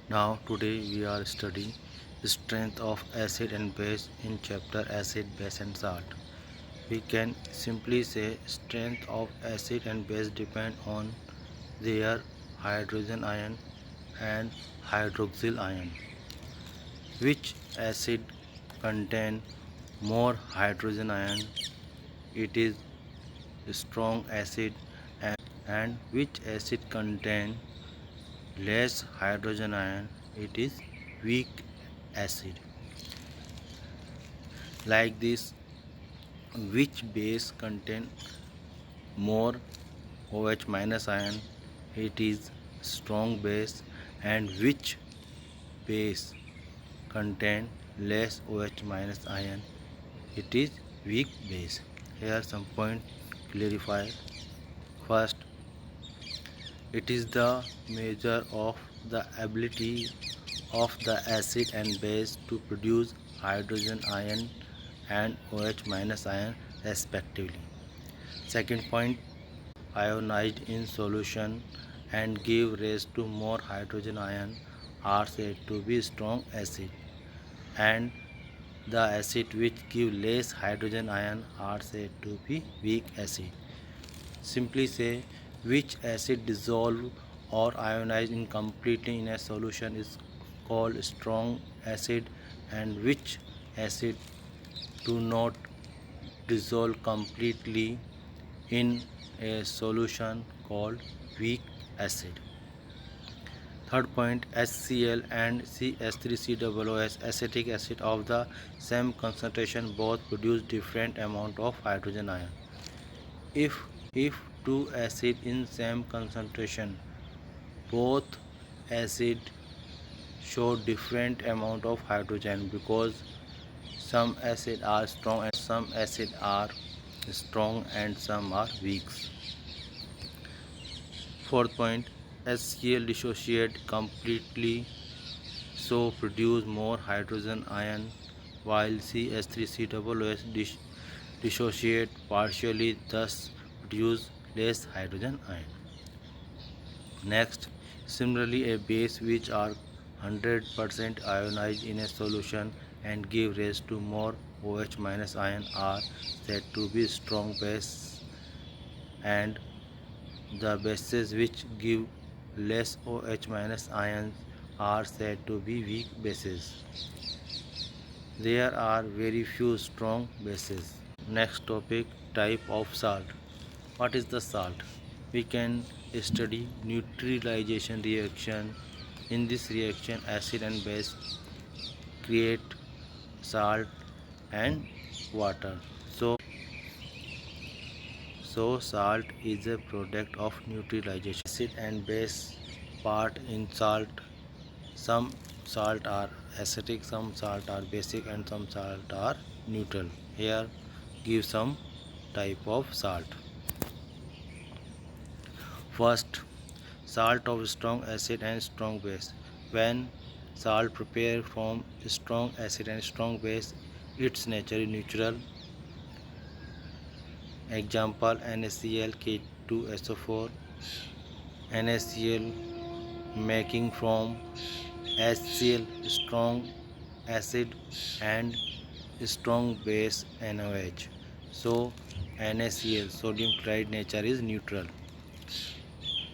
Now today we are studying strength of acid and base in chapter acid, base and salt. We can simply say strength of acid and base depend on their hydrogen ion and hydroxyl ion. Which acid contain more hydrogen ion? It is strong acid, and which acid contain less hydrogen ion? It is weak acid. Like this, which base contain more OH minus ion? It is strong base. And which base contain less OH minus ion? It is weak base. Here some point clarify. First, it is the measure of the ability of the acid and base to produce hydrogen ion and OH minus ion respectively. Second point, ionized in solution and give rise to more hydrogen ion are said to be strong acid, and the acid which give less hydrogen ion are said to be weak acid. Simply say which acid dissolve or ionize incompletely in a solution is called strong acid, and which acid do not dissolve completely in a solution called weak acid. Third point, HCl and CH3COOH acetic acid of the same concentration both produce different amount of hydrogen ion. If two acid in same concentration, both acid show different amount of hydrogen because some acid are strong and some are weak. Fourth point, HCl dissociate completely, so produce more hydrogen ion, while CH3COOH dissociate partially, thus produce less hydrogen ion. Next, similarly, a base which are 100% ionized in a solution and give rise to more OH minus ion are said to be strong base, and the bases which give less OH minus ions are said to be weak bases. There are very few strong bases. Next topic, type of salt. What is the salt? We can study neutralization reaction. In this reaction, acid and base create salt and water. So salt is a product of neutralization. Acid and base part in salt. Some salt are acidic, some salt are basic, and some salt are neutral. Here give some type of salt. First, salt of strong acid and strong base. When salt prepared from strong acid and strong base, its nature is neutral. Example, NaCl, K2SO4. NaCl making from HCl, strong acid, and strong base NaOH. So NaCl, sodium chloride, nature is neutral.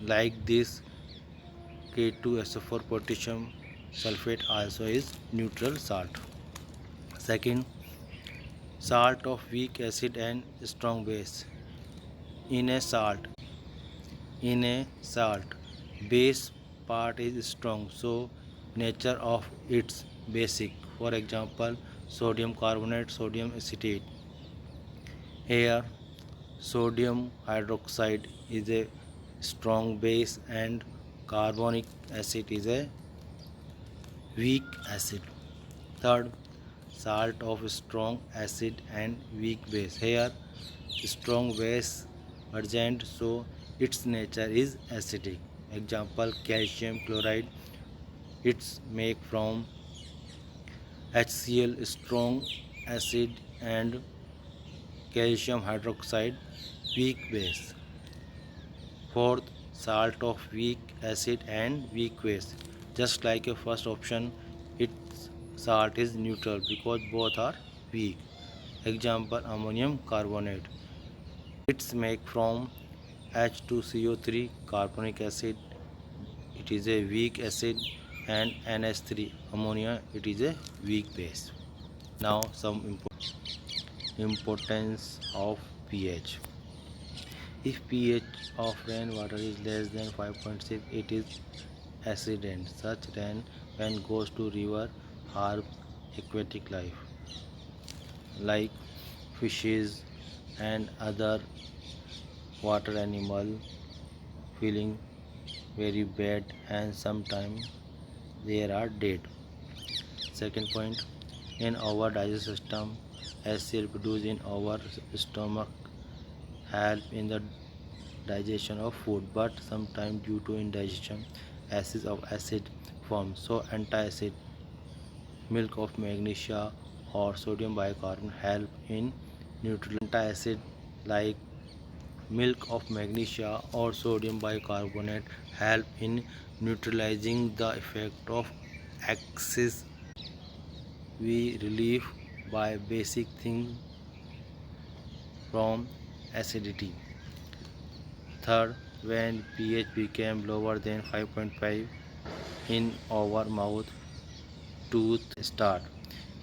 Like this, K2SO4 potassium sulfate also is neutral salt. Second, salt of weak acid and strong base. In a salt, base part is strong, so nature of its basic. For example, sodium carbonate, sodium acetate. Here, sodium hydroxide is a strong base and carbonic acid is a weak acid. Third, salt of strong acid and weak base. Here, strong base present, so its nature is acidic. Example, calcium chloride. It's made from HCl, strong acid, and calcium hydroxide, weak base. Fourth, salt of weak acid and weak base. Just like a first option, its salt is neutral because both are weak. Example, ammonium carbonate. It's made from H2CO3 carbonic acid. It is a weak acid, and NH3 ammonia. It is a weak base. Now some importance of pH. If pH of rainwater is less than 5.6, it is acidic. Such rain when goes to river harm aquatic life like fishes and other water animal feeling very bad and sometimes they are dead. Second point, in our digestive system, acid produced in our stomach help in the digestion of food, but sometimes due to indigestion acids of acid form. So antacid, milk of magnesia or sodium bicarbonate help in neutralizing antacid like milk of magnesia or sodium bicarbonate help in neutralizing the effect of excess we relieve by basic things from acidity. Third, when pH became lower than 5.5 in our mouth, tooth start.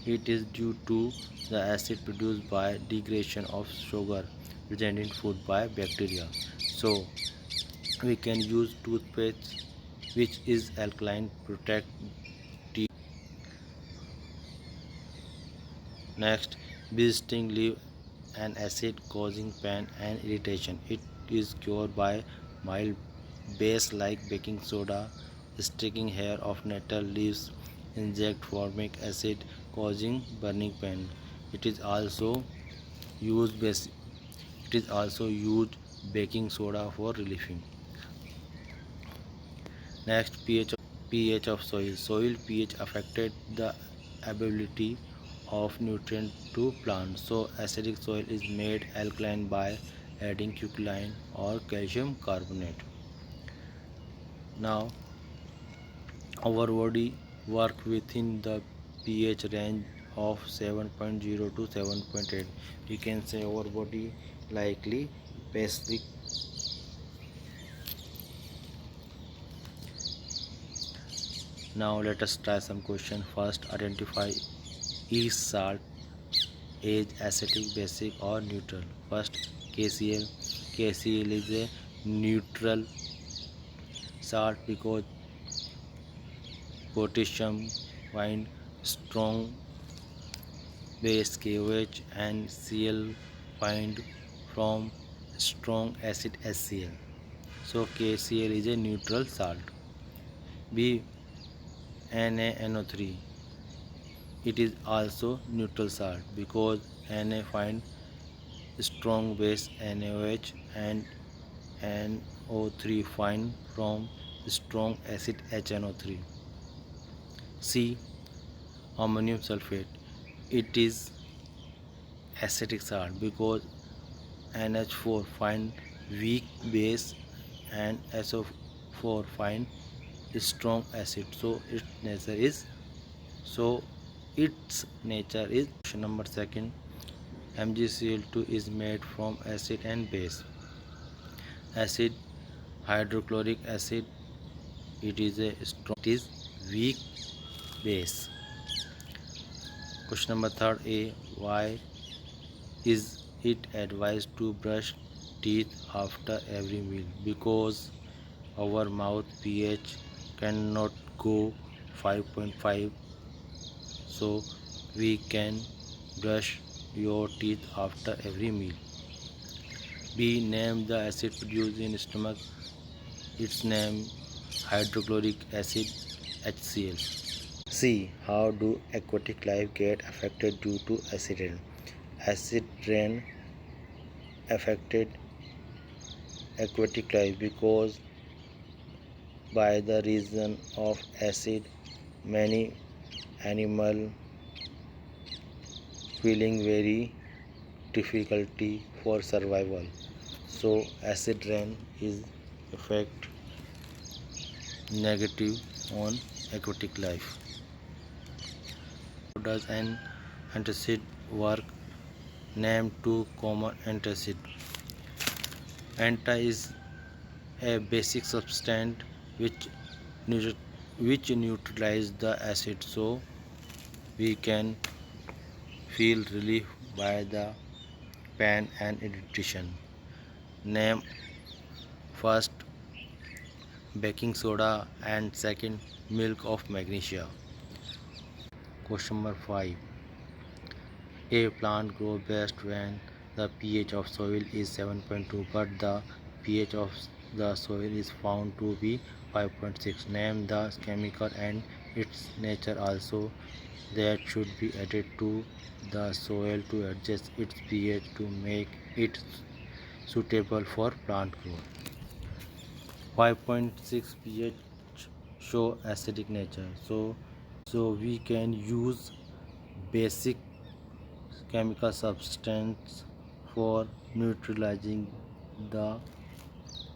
It is due to the acid produced by degradation of sugar present in food by bacteria. So we can use toothpaste which is alkaline protect teeth. Next, bee sting leave an acid causing pain and irritation. It is cured by mild base like baking soda. Sticking hair of nettle leaves inject formic acid causing burning pain. It is also used baking soda for relieving. Next, pH of soil. Soil pH affected the ability of nutrient to plant. So acidic soil is made alkaline by adding quicklime or calcium carbonate. Now our body work within the pH range of 7.0 to 7.8. We can say our body likely basic. Now let us try some question. First, identify each salt is acidic, basic or neutral. First, KCl. KCl is a neutral salt because potassium find strong base KOH and Cl find from strong acid HCl. So KCl is a neutral salt. B, NaNO3. It is also neutral salt because Na find strong base NaOH and NO3 find from strong acid HNO3. C, ammonium sulfate. It is acidic salt because NH4 find weak base and SO4 find strong acid. So its nature is question number second. MgCl2 is made from acid and base. Acid, hydrochloric acid, it is weak base. Question number third A, why is it advised to brush teeth after every meal? Because our mouth pH cannot go 5.5, so we can brush your teeth after every meal. B, name the acid produced in stomach. Its name hydrochloric acid HCl. C, how do aquatic life get affected due to acid rain? Acid rain affected aquatic life because by the reason of acid many animal feeling very difficulty for survival. So acid rain is effect negative on aquatic life. How does an antacid work? Name two common antacid. Anta is a basic substance which neutralizes the acid, so we can feel relief by the pain and irritation. Name first baking soda and second milk of magnesia. Question number 5. A plant grows best when the pH of soil is 7.2 but the pH of the soil is found to be 5.6. Name the chemical and its nature also that should be added to the soil to adjust its pH to make it suitable for plant growth. 5.6 pH show acidic nature, so we can use basic chemical substance for neutralizing the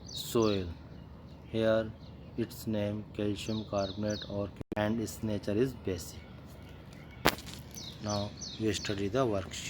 soil. Here its name calcium carbonate and its nature is basic. Now we study the worksheet.